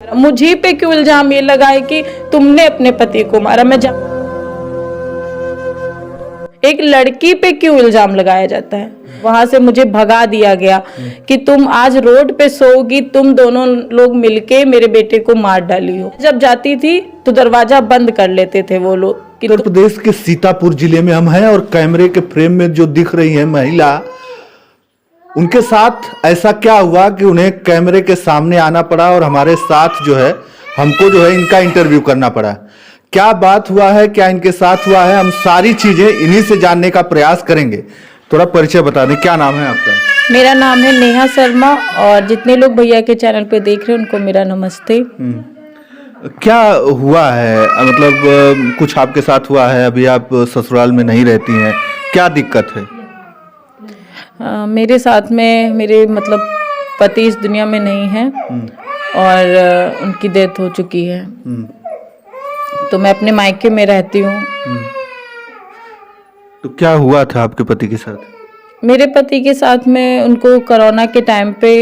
मुझे पे क्यों इल्जाम ये लगाए कि तुमने अपने पति को मारा। एक लड़की पे क्यों इल्जाम लगाया जाता है? वहां से मुझे भगा दिया गया कि तुम आज रोड पे सोओगी, तुम दोनों लोग मिलके मेरे बेटे को मार डाली हो। जब जाती थी तो दरवाजा बंद कर लेते थे वो लोग। उत्तर प्रदेश के सीतापुर जिले में हम हैं और कैमरे के फ्रेम में जो दिख रही है महिला, उनके साथ ऐसा क्या हुआ कि उन्हें कैमरे के सामने आना पड़ा और हमारे साथ जो है हमको जो है इनका इंटरव्यू करना पड़ा। क्या बात हुआ है, क्या इनके साथ हुआ है, हम सारी चीजें इन्हीं से जानने का प्रयास करेंगे। थोड़ा परिचय बता दें, क्या नाम है आपका? मेरा नाम है नेहा शर्मा और जितने लोग भैया के चैनल पे देख रहे हैं उनको मेरा नमस्ते। क्या हुआ है, मतलब कुछ आपके साथ हुआ है? अभी आप ससुराल में नहीं रहती हैं, क्या दिक्कत है? मेरे साथ में मेरे मतलब पति इस दुनिया में नहीं है और उनकी डेथ हो चुकी है। तो मैं अपने मायके में रहती हूँ। तो क्या हुआ था आपके पति के साथ? मेरे पति के साथ में उनको कोरोना के टाइम पे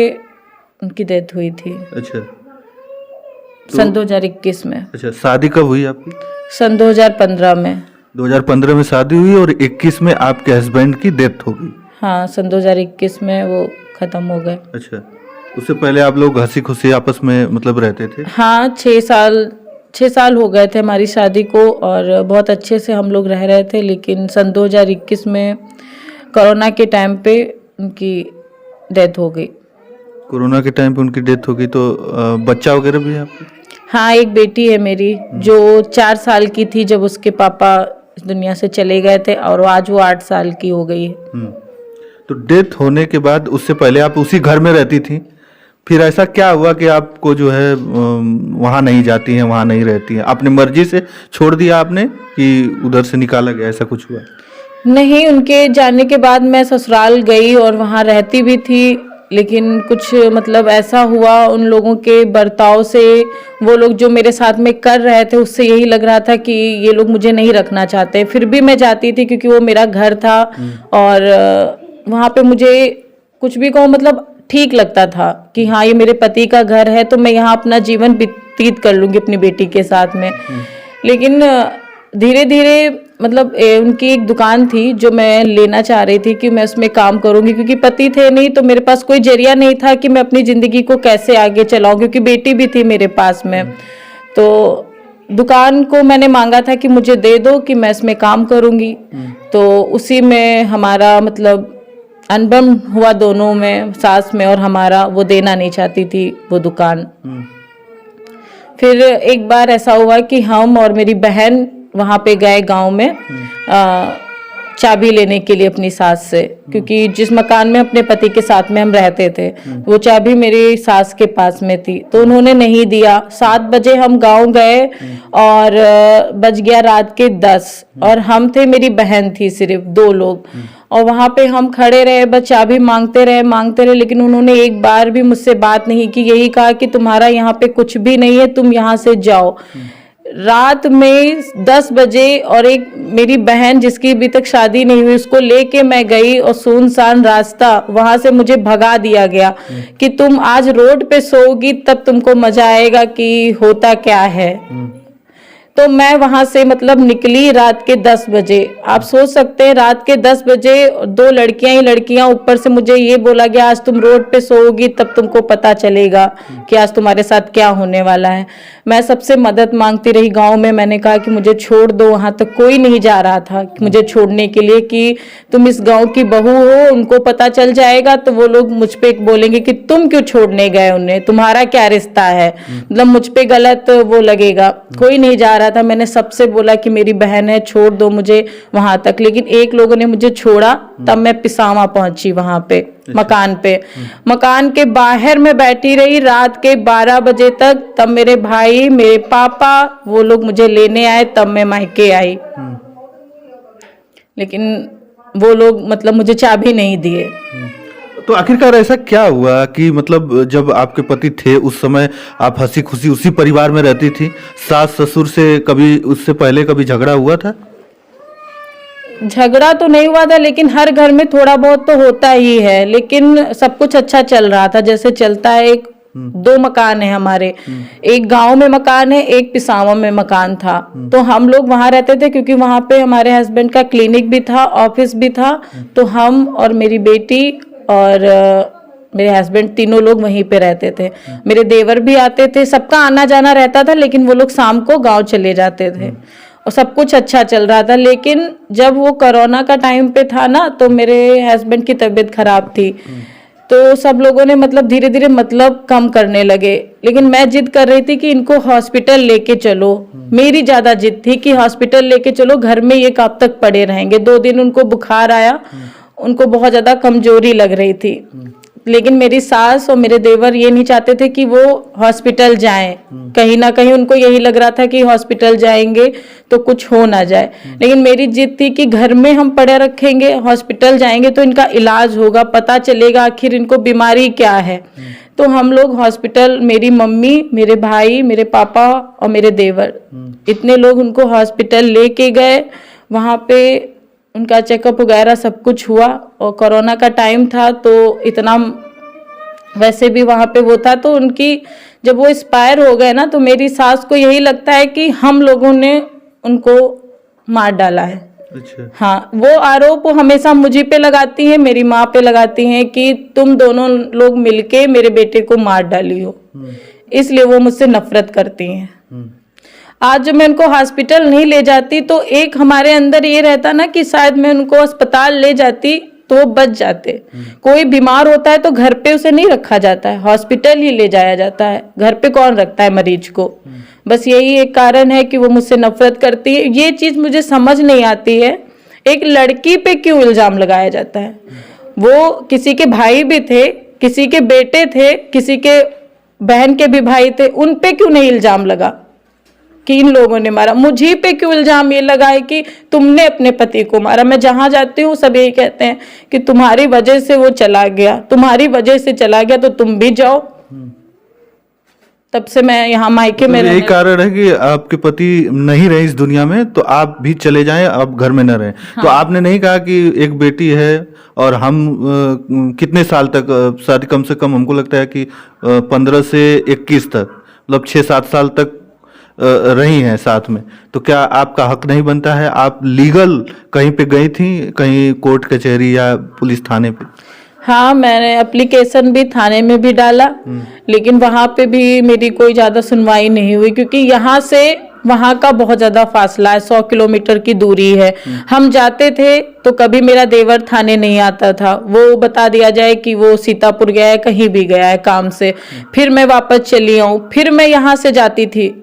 उनकी डेथ हुई थी। अच्छा, सन 2021 में। अच्छा, शादी कब हुई आपकी? सन 2015 में। 2015 में शादी हुई और 21 में आपके हस्बैंड की डेथ हो गई? हाँ, सन 2021 में वो खत्म हो गए। अच्छा, उससे पहले आप लोग हंसी खुशी आपस में मतलब रहते थे? हाँ, 6 साल हो गए थे हमारी शादी को और बहुत अच्छे से हम लोग रह रहे थे। लेकिन सन 2021 में कोरोना के टाइम पे उनकी डेथ हो गई। कोरोना के टाइम पे उनकी डेथ हो गई, तो बच्चा वगैरह भी है आपको? हाँ, एक बेटी है मेरी जो 4 साल की थी जब उसके पापा इस दुनिया से चले गए थे और आज वो 8 साल की हो गई है। तो डेथ होने के बाद उससे पहले आप उसी घर में रहती थी, फिर ऐसा क्या हुआ कि आपको जो है वहाँ नहीं जाती हैं, वहाँ नहीं रहती हैं? अपनी मर्जी से छोड़ दिया आपने कि उधर से निकाला गया, ऐसा कुछ हुआ? नहीं, उनके जाने के बाद मैं ससुराल गई और वहाँ रहती भी थी। लेकिन कुछ मतलब ऐसा हुआ उन लोगों के बर्ताव से, वो लोग जो मेरे साथ में कर रहे थे उससे यही लग रहा था कि ये लोग मुझे नहीं रखना चाहते। फिर भी मैं जाती थी क्योंकि वो मेरा घर था और वहाँ पे मुझे कुछ भी कहो मतलब ठीक लगता था कि हाँ ये मेरे पति का घर है तो मैं यहाँ अपना जीवन व्यतीत कर लूँगी अपनी बेटी के साथ में। लेकिन धीरे धीरे मतलब उनकी एक दुकान थी जो मैं लेना चाह रही थी कि मैं उसमें काम करूँगी, क्योंकि पति थे नहीं तो मेरे पास कोई जरिया नहीं था कि मैं अपनी ज़िंदगी को कैसे आगे चलाऊँ, क्योंकि बेटी भी थी मेरे पास में। तो दुकान को मैंने मांगा था कि मुझे दे दो कि मैं इसमें काम करूँगी। तो उसी में हमारा मतलब अनबन हुआ दोनों में, सास में और हमारा। वो देना नहीं चाहती थी वो दुकान। फिर एक बार ऐसा हुआ कि हम और मेरी बहन वहाँ पे गए गांव में चाबी लेने के लिए अपनी सास से, क्योंकि जिस मकान में अपने पति के साथ में हम रहते थे वो चाबी मेरी सास के पास में थी, तो उन्होंने नहीं दिया। 7 बजे हम गांव गए और बज गया रात के 10 और हम थे, मेरी बहन थी, सिर्फ 2 लोग। और वहाँ पे हम खड़े रहे, बस चाबी मांगते रहे, लेकिन उन्होंने एक बार भी मुझसे बात नहीं की। यही कहा कि तुम्हारा यहाँ पे कुछ भी नहीं है, तुम यहाँ से जाओ। रात में 10 बजे और एक मेरी बहन जिसकी अभी तक शादी नहीं हुई उसको लेके मैं गई और सुनसान रास्ता, वहां से मुझे भगा दिया गया कि तुम आज रोड पे सोओगी तब तुमको मजा आएगा कि होता क्या है। तो मैं वहां से मतलब निकली रात के 10 बजे। आप सोच सकते हैं रात के 10 बजे 2 लड़कियां ऊपर से मुझे ये बोला गया आज तुम रोड पे सोओगी तब तुमको पता चलेगा कि आज तुम्हारे साथ क्या होने वाला है। मैं सबसे मदद मांगती रही गांव में। मैंने कहा कि मुझे छोड़ दो, वहां तक कोई नहीं जा रहा था कि मुझे छोड़ने के लिए कि तुम इस गाँव की बहू हो, उनको पता चल जाएगा तो वो लोग मुझ पे बोलेंगे कि तुम क्यों छोड़ने गए उन्हें, तुम्हारा क्या रिश्ता है, मतलब मुझ पे गलत वो लगेगा। कोई नहीं जा रहा था। मैंने सबसे बोला कि मेरी बहन है, छोड़ दो मुझे वहां तक, लेकिन एक लोगों ने मुझे छोड़ा। तब मैं पिसामा पहुंची वहां पे मकान पे। मकान के बाहर में बैठी रही रात के 12 बजे तक। तब मेरे भाई, मेरे पापा, वो लोग मुझे लेने आए, तब मैं मायके आई। लेकिन वो लोग मतलब मुझे चाबी नहीं दिए। तो आखिरकार ऐसा क्या हुआ कि मतलब जब आपके पति थे उस समय आप हंसी खुशी उसी परिवार में रहती थी, सास ससुर से कभी उससे पहले कभी झगड़ा हुआ था? झगड़ा तो नहीं हुआ था, लेकिन हर घर में थोड़ा बहुत तो होता ही है। लेकिन सब कुछ अच्छा चल रहा था, जैसे चलता है एक 2 मकान है हमारे, एक गांव में मकान है, एक पिसावा में मकान था। तो हम लोग वहां रहते थे क्योंकि वहां पे हमारे हस्बैंड का क्लिनिक भी था, ऑफिस भी था। तो हम और मेरी बेटी और मेरे हस्बैंड तीनों लोग वहीं पे रहते थे। मेरे देवर भी आते थे, सबका आना जाना रहता था, लेकिन वो लोग शाम को गांव चले जाते थे और सब कुछ अच्छा चल रहा था। लेकिन जब वो कोरोना का टाइम पे था ना, तो मेरे हस्बैंड की तबीयत खराब थी, तो सब लोगों ने मतलब धीरे धीरे मतलब कम करने लगे। लेकिन मैं जिद कर रही थी कि इनको हॉस्पिटल लेके चलो, मेरी ज्यादा जिद थी कि हॉस्पिटल लेके चलो, घर में ये कब तक पड़े रहेंगे। 2 दिन उनको बुखार आया, उनको बहुत ज्यादा कमजोरी लग रही थी। लेकिन मेरी सास और मेरे देवर ये नहीं चाहते थे कि वो हॉस्पिटल जाएं। कहीं ना कहीं उनको यही लग रहा था कि हॉस्पिटल जाएंगे तो कुछ हो ना जाए। लेकिन मेरी जिद थी कि घर में हम पड़े रखेंगे, हॉस्पिटल जाएंगे तो इनका इलाज होगा, पता चलेगा आखिर इनको बीमारी क्या है। तो हम लोग हॉस्पिटल, मेरी मम्मी, मेरे भाई, मेरे पापा और मेरे देवर, इतने लोग उनको हॉस्पिटल लेके गए। वहाँ पे उनका चेकअप वगैरह सब कुछ हुआ और कोरोना का टाइम था तो इतना वैसे भी वहाँ पे वो था। तो उनकी जब वो एक्सपायर हो गए ना, तो मेरी सास को यही लगता है कि हम लोगों ने उनको मार डाला है। अच्छा। हाँ, वो आरोप वो हमेशा मुझे पे लगाती हैं, मेरी माँ पे लगाती हैं कि तुम दोनों लोग मिलके मेरे बेटे को मार डाली हो, इसलिए वो मुझसे नफरत करती हैं। आज जब मैं उनको हॉस्पिटल नहीं ले जाती तो एक हमारे अंदर ये रहता ना कि शायद मैं उनको अस्पताल ले जाती तो वो बच जाते। कोई बीमार होता है तो घर पे उसे नहीं रखा जाता है, हॉस्पिटल ही ले जाया जाता है। घर पे कौन रखता है मरीज को? बस यही एक कारण है कि वो मुझसे नफरत करती है। ये चीज मुझे समझ नहीं आती है, एक लड़की पे क्यों इल्जाम लगाया जाता है? वो किसी के भाई भी थे, किसी के बेटे थे, किसी के बहन के भी भाई थे, उन पे क्यों नहीं इल्जाम लगा कि इन लोगों ने मारा? मुझे पे क्यों इल्जाम ये लगाए कि तुमने अपने पति को मारा? मैं जहां जाती हूँ सब यही कहते हैं कि तुम्हारी वजह से वो चला गया, तुम्हारी वजह से चला गया, तो तुम भी जाओ। तब से मैं यहाँ मायके में यही कारण है कि आपके पति नहीं रहे इस दुनिया में, तो आप भी चले जाएं, आप घर में न रहें। तो आपने नहीं कहा कि एक बेटी है और हम कितने साल तक, शायद कम से कम हमको लगता है कि 15 से 21 तक, मतलब 6-7 साल तक रही हैं साथ में, तो क्या आपका हक नहीं बनता है? आप लीगल कहीं पे गई थी, कहीं कोर्ट कचहरी या पुलिस थाने पे? हाँ, मैंने एप्लीकेशन भी थाने में भी डाला, लेकिन वहाँ पे भी मेरी कोई ज़्यादा सुनवाई नहीं हुई, क्योंकि यहाँ से वहाँ का बहुत ज़्यादा फासला है, 100 किलोमीटर की दूरी है। हम जाते थे तो कभी मेरा देवर थाने नहीं आता था, वो बता दिया जाए कि वो सीतापुर गया है, कहीं भी गया है काम से, फिर मैं वापस चली आऊँ, फिर मैं यहाँ से जाती थी।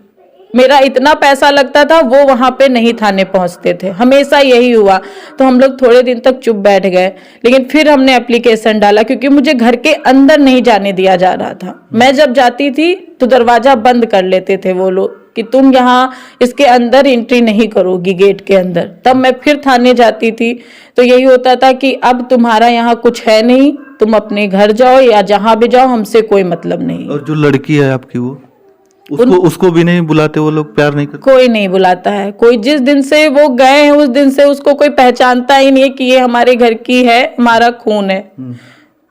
मेरा इतना पैसा लगता था, वो वहां पे नहीं थाने पहुंचते थे, हमेशा यही हुआ। तो हम लोग थोड़े दिन तक चुप बैठ गए, लेकिन फिर हमने एप्लीकेशन डाला क्योंकि मुझे घर के अंदर नहीं जाने दिया जा रहा था। मैं जब जाती थी तो दरवाजा बंद कर लेते थे वो लोग कि तुम यहाँ इसके अंदर एंट्री नहीं करोगी गेट के अंदर। तब मैं फिर थाने जाती थी तो यही होता था कि अब तुम्हारा यहाँ कुछ है नहीं, तुम अपने घर जाओ या जहाँ भी जाओ, हमसे कोई मतलब नहीं। और जो लड़की है आपकी, वो उसको भी नहीं बुलाते वो लोग, प्यार नहीं करते? कोई नहीं बुलाता है, कोई। जिस दिन से वो गए हैं उस दिन से उसको कोई पहचानता ही नहीं है कि ये हमारे घर की है, हमारा खून है।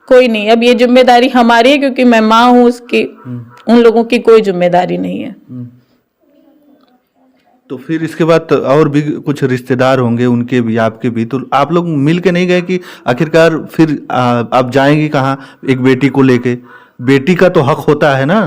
कोई नहीं। अब ये जिम्मेदारी हमारी है क्योंकि मैं माँ हूँ उसकी, उन लोगों की कोई जिम्मेदारी नहीं है। तो फिर इसके बाद और भी कुछ रिश्तेदार होंगे, उनके भी आपके भी, तो आप लोग मिल के नहीं गए कि आखिरकार फिर आप जाएंगे कहाँ एक बेटी को लेके? बेटी का तो हक होता है ना,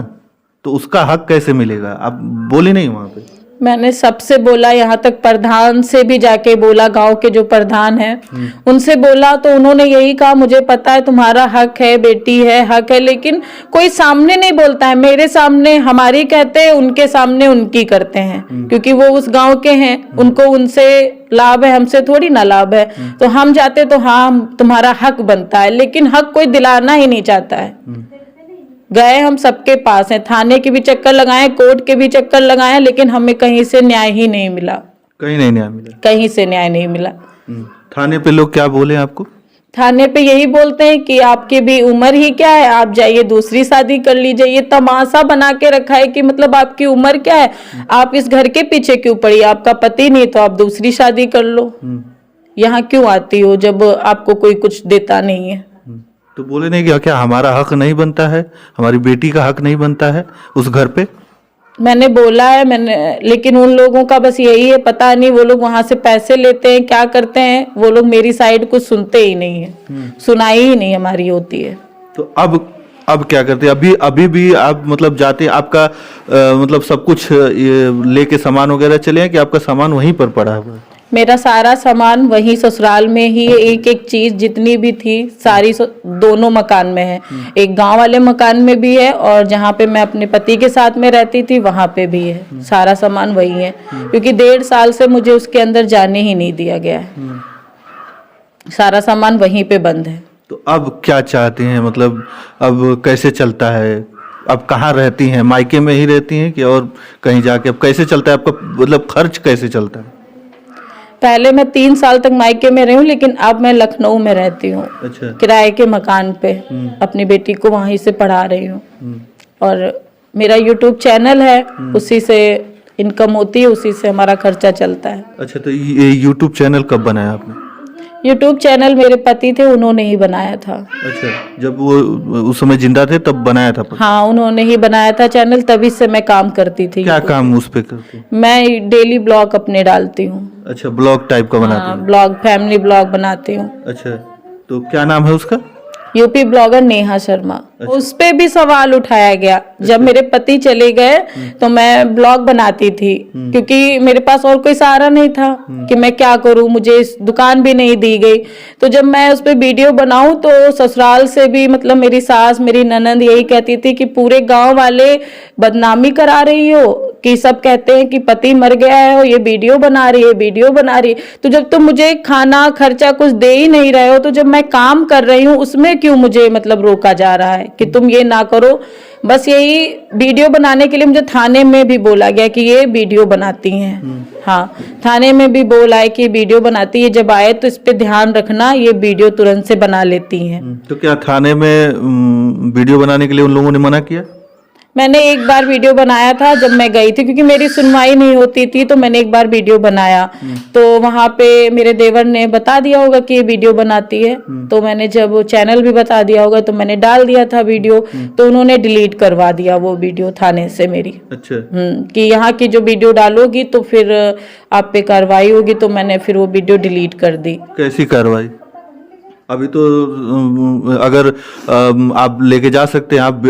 तो उसका हक कैसे मिलेगा? आप बोले नहीं वहां पे? मैंने सबसे बोला, यहाँ तक प्रधान से भी जाके बोला, गांव के जो प्रधान हैं उनसे बोला, तो उन्होंने यही कहा मुझे पता है तुम्हारा हक है, बेटी है, हक है, लेकिन कोई सामने नहीं बोलता है। मेरे सामने हमारी कहते हैं, उनके सामने उनकी करते हैं, क्योंकि वो उस गांव के हैं, उनको उनसे लाभ है, हमसे थोड़ी ना लाभ है। तो हम जाते तो हाँ तुम्हारा हक बनता है, लेकिन हक कोई दिलाना ही नहीं चाहता है। गए हम सबके पास हैं, थाने के भी चक्कर लगाए, कोर्ट के भी चक्कर लगाए, लेकिन हमें कहीं से न्याय ही नहीं मिला। कहीं नहीं न्याय मिला? कहीं से न्याय नहीं मिला। थाने पे लोग क्या बोले आपको? थाने पे यही बोलते हैं कि आपकी भी उम्र ही क्या है, आप जाइए दूसरी शादी कर लीजिए। ये तमाशा बना के रखा है कि मतलब आपकी उम्र क्या है, आप इस घर के पीछे क्यों पड़ी, आपका पति नहीं तो आप दूसरी शादी कर लो। यहाँ क्यों आती हो जब आपको कोई कुछ देता नहीं है? तो बोले नहीं कि क्या हमारा हक नहीं बनता है, हमारी बेटी का हक नहीं बनता है उस घर पे? मैंने बोला है, लेकिन उन लोगों का बस यही है, पता नहीं वो लोग वहां से पैसे लेते हैं क्या करते हैं, वो लोग मेरी साइड कुछ सुनते ही नहीं है, सुनाई ही नहीं हमारी होती है। तो अब क्या करते हैं? अभी भी आप मतलब जाते हैं, आपका मतलब सब कुछ लेके सामान वगैरह चले हैं कि आपका सामान वहीं पर पड़ा हुआ है? मेरा सारा सामान वहीं ससुराल में ही है, एक एक चीज जितनी भी थी सारी दोनों मकान में है। एक गांव वाले मकान में भी है और जहाँ पे मैं अपने पति के साथ में रहती थी वहां पे भी है। सारा सामान वही है, क्योंकि 1.5 साल से मुझे उसके अंदर जाने ही नहीं दिया गया है। सारा सामान वहीं पे बंद है। तो अब क्या चाहते हैं, मतलब अब कैसे चलता है? अब कहाँ रहती हैं? मायके में ही रहती हैं कि और कहीं जाके? अब कैसे चलता है आपका, मतलब खर्च कैसे चलता है? पहले मैं 3 साल तक मायके में रही हूँ, लेकिन अब मैं लखनऊ में रहती हूँ। अच्छा। किराए के मकान पे अपनी बेटी को वहीं से पढ़ा रही हूँ। और मेरा यूट्यूब चैनल है, उसी से इनकम होती है, उसी से हमारा खर्चा चलता है। अच्छा, तो ये यूट्यूब चैनल कब बनाया आपने? यूट्यूब चैनल मेरे पति थे, उन्होंने ही बनाया था। अच्छा, जब वो उस समय जिंदा थे तब बनाया था? हाँ, उन्होंने ही बनाया था चैनल, तभी से मैं काम करती थी। क्या काम उस पे करती? मैं डेली ब्लॉग अपने डालती हूँ। अच्छा, ब्लॉग टाइप का बनाती हाँ, हैं? ब्लॉग, फैमिली ब्लॉग बनाती हूँ। अच्छा, तो क्या नाम है उसका? UP blogger Neha Sharma. उस पे भी सवाल उठाया गया। जब मेरे पति चले गए तो मैं ब्लॉग बनाती थी, क्योंकि मेरे पास और कोई सहारा नहीं था कि मैं क्या करूं, मुझे इस दुकान भी नहीं दी गई। तो जब मैं उस पे वीडियो बनाऊं तो ससुराल से भी, मतलब मेरी सास, मेरी ननद यही कहती थी कि पूरे गांव वाले बदनामी करा रही हो, कि सब कहते हैं कि पति मर गया है और ये वीडियो बना रही है, वीडियो बना रही है। तो जब तुम मुझे खाना खर्चा कुछ दे ही नहीं रहे हो, तो जब मैं काम कर रही हूँ उसमें क्यों मुझे मतलब रोका जा रहा है कि तुम ये ना करो। बस यही वीडियो बनाने के लिए मुझे थाने में भी बोला गया कि ये वीडियो बनाती हैं। हाँ, थाने में भी बोला है कि वीडियो बनाती है, जब आए तो इस पे ध्यान रखना, ये वीडियो तुरंत से बना लेती हैं। तो क्या थाने में वीडियो बनाने के लिए उन लोगों ने मना किया? मैंने एक बार वीडियो बनाया था जब मैं गई थी, क्योंकि मेरी सुनवाई नहीं होती थी, तो मैंने एक बार वीडियो बनाया। तो वहां पे मेरे देवर ने बता दिया होगा कि ये वीडियो बनाती है, तो मैंने जब चैनल भी बता दिया होगा तो मैंने डाल दिया था वीडियो। तो उन्होंने डिलीट करवा दिया वो वीडियो थाने से मेरी। अच्छा। कि यहाँ की जो वीडियो डालोगी तो फिर आप पे कार्रवाई होगी, तो मैंने फिर वो वीडियो डिलीट कर दी। कैसी कार्रवाई? अभी तो अगर आप लेके जा सकते हैं, आप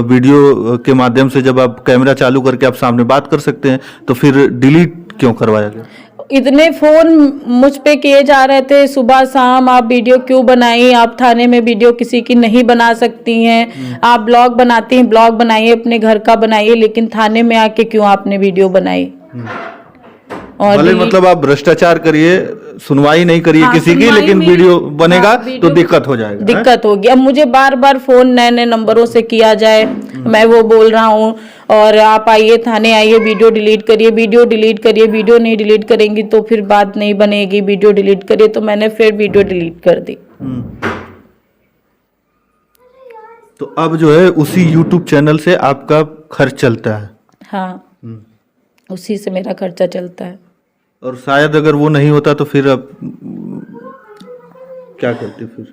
वीडियो के माध्यम से जब आप कैमरा चालू करके आप सामने बात कर सकते हैं, तो फिर डिलीट क्यों करवाया गया? इतने फोन मुझ पे किए जा रहे थे सुबह शाम, आप वीडियो क्यों बनाई, आप थाने में वीडियो किसी की नहीं बना सकती हैं, आप ब्लॉग बनाती हैं, ब्लॉग बनाइए, अपने घर का बनाइए, लेकिन थाने में आके क्यों आपने वीडियो बनाई। और भले मतलब आप भ्रष्टाचार करिए, सुनवाई नहीं करिए किसी की, लेकिन वीडियो बनेगा तो दिक्कत हो जाएगा। दिक्कत होगी। अब मुझे बार बार फोन नए नए नंबरों से किया जाए, मैं वो बोल रहा हूँ और आप आइए थाने, आइए, वीडियो डिलीट करिए, वीडियो डिलीट करिए, वीडियो नहीं डिलीट करेंगी तो फिर बात नहीं बनेगी, वीडियो डिलीट करिए। तो मैंने फिर वीडियो डिलीट कर दी। तो अब जो है उसी यूट्यूब चैनल से आपका खर्च चलता है? हाँ, उसी से मेरा खर्चा चलता है। और शायद अगर वो नहीं होता तो फिर अब क्या करते? फिर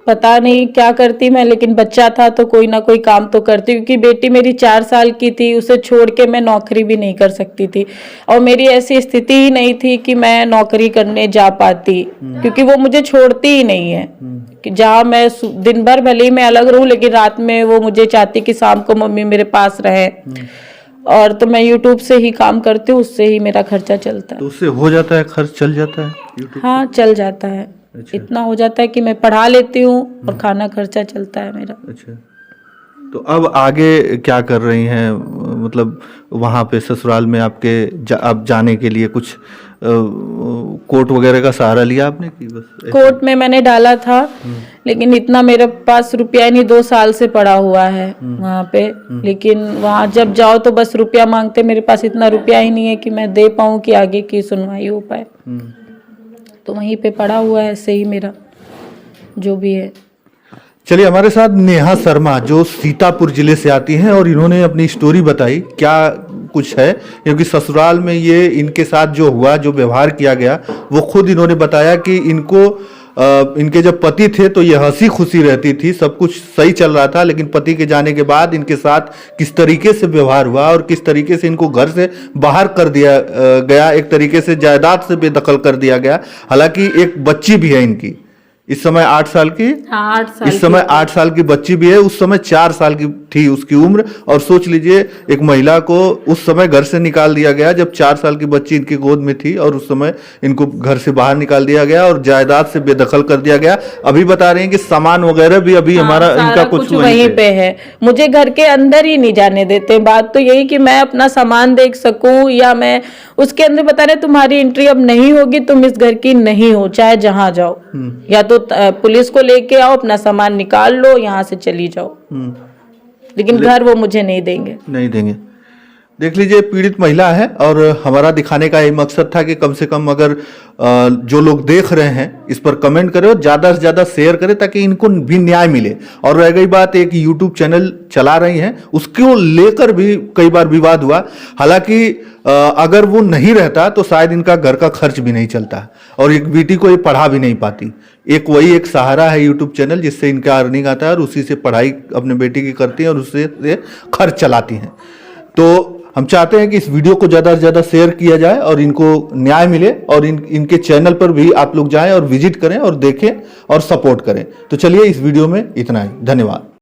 पता नहीं क्या करती मैं, लेकिन बच्चा था तो कोई ना कोई काम तो करती, क्योंकि बेटी मेरी 4 साल की थी, उसे छोड़ के मैं नौकरी भी नहीं कर सकती थी। और मेरी ऐसी स्थिति ही नहीं थी कि मैं नौकरी करने जा पाती, क्योंकि वो मुझे छोड़ती ही नहीं है। कि जहाँ मैं दिन भर भले ही मैं अलग रहूं, लेकिन रात में वो मुझे चाहती कि शाम को मम्मी मेरे पास रहे। और तो मैं यूट्यूब से ही काम करती हूँ, उससे ही मेरा खर्चा चलता है। तो उससे हो जाता है, खर्च चल जाता है YouTube? हाँ, चल जाता है। अच्छा। इतना हो जाता है कि मैं पढ़ा लेती हूँ और खाना खर्चा चलता है मेरा। अच्छा, तो अब आगे क्या कर रही हैं? मतलब वहाँ पे ससुराल में आपके आप जाने के लिए कुछ कोर्ट वगैरह का सहारा लिया आपने कि बस कोर्ट में मैंने डाला था, लेकिन इतना मेरे पास रुपया नहीं, 2 साल से पड़ा हुआ है वहाँ पे। लेकिन वहाँ जब जाओ तो बस रुपया मांगते, मेरे पास इतना रुपया ही नहीं है कि मैं दे पाऊँ कि आगे की सुनवाई हो पाए। तो वहीं पे पड़ा हुआ है ऐसे ही मेरा जो भी है। चलिए, हमारे साथ नेहा शर्मा जो सीतापुर जिले से आती हैं और इन्होंने अपनी स्टोरी बताई क्या कुछ है, क्योंकि ससुराल में ये इनके साथ जो हुआ, जो व्यवहार किया गया, वो खुद इन्होंने बताया कि इनको इनके जब पति थे तो ये हंसी खुशी रहती थी, सब कुछ सही चल रहा था, लेकिन पति के जाने के बाद इनके साथ किस तरीके से व्यवहार हुआ और किस तरीके से इनको घर से बाहर कर दिया गया, एक तरीके से जायदाद से बेदखल कर दिया गया। हालांकि एक बच्ची भी है इनकी, इस समय 8 साल की, हाँ 8 साल इस समय 8 साल की बच्ची भी है, उस समय 4 साल की थी उसकी उम्र। और सोच लीजिए एक महिला को उस समय घर से निकाल दिया गया जब 4 साल की बच्ची इनकी गोद में थी, और उस समय इनको घर से बाहर निकाल दिया गया और जायदाद से बेदखल कर दिया गया। अभी बता रहे हैं कि सामान वगैरह भी अभी हमारा इनका कुछ वहीं पे है, मुझे घर के अंदर ही नहीं जाने देते। बात तो यही कि मैं अपना सामान देख सकूं, या मैं उसके अंदर बता रहे तुम्हारी एंट्री अब नहीं होगी, तुम इस घर की नहीं हो, चाहे जहां जाओ, या तो पुलिस को लेके आओ, अपना सामान निकाल लो, यहाँ से चली जाओ, लेकिन घर वो मुझे नहीं देंगे। देख लीजिए, पीड़ित महिला है, और हमारा दिखाने का यही मकसद था कि कम से कम अगर जो लोग देख रहे हैं इस पर कमेंट करें और ज़्यादा से ज़्यादा शेयर करें ताकि इनको भी न्याय मिले। और रह गई बात, एक यूट्यूब चैनल चला रही हैं, उसको लेकर भी कई बार विवाद हुआ। हालांकि अगर वो नहीं रहता तो शायद इनका घर का खर्च भी नहीं चलता और एक बेटी को ये पढ़ा भी नहीं पाती। वही एक सहारा है यूट्यूब चैनल, जिससे इनका अर्निंग आता है और उसी से पढ़ाई अपने बेटी की करती हैं और उससे खर्च चलाती हैं। तो हम चाहते हैं कि इस वीडियो को ज़्यादा से ज़्यादा शेयर किया जाए और इनको न्याय मिले, और इनके चैनल पर भी आप लोग जाएं और विजिट करें और देखें और सपोर्ट करें। तो चलिए, इस वीडियो में इतना ही, धन्यवाद।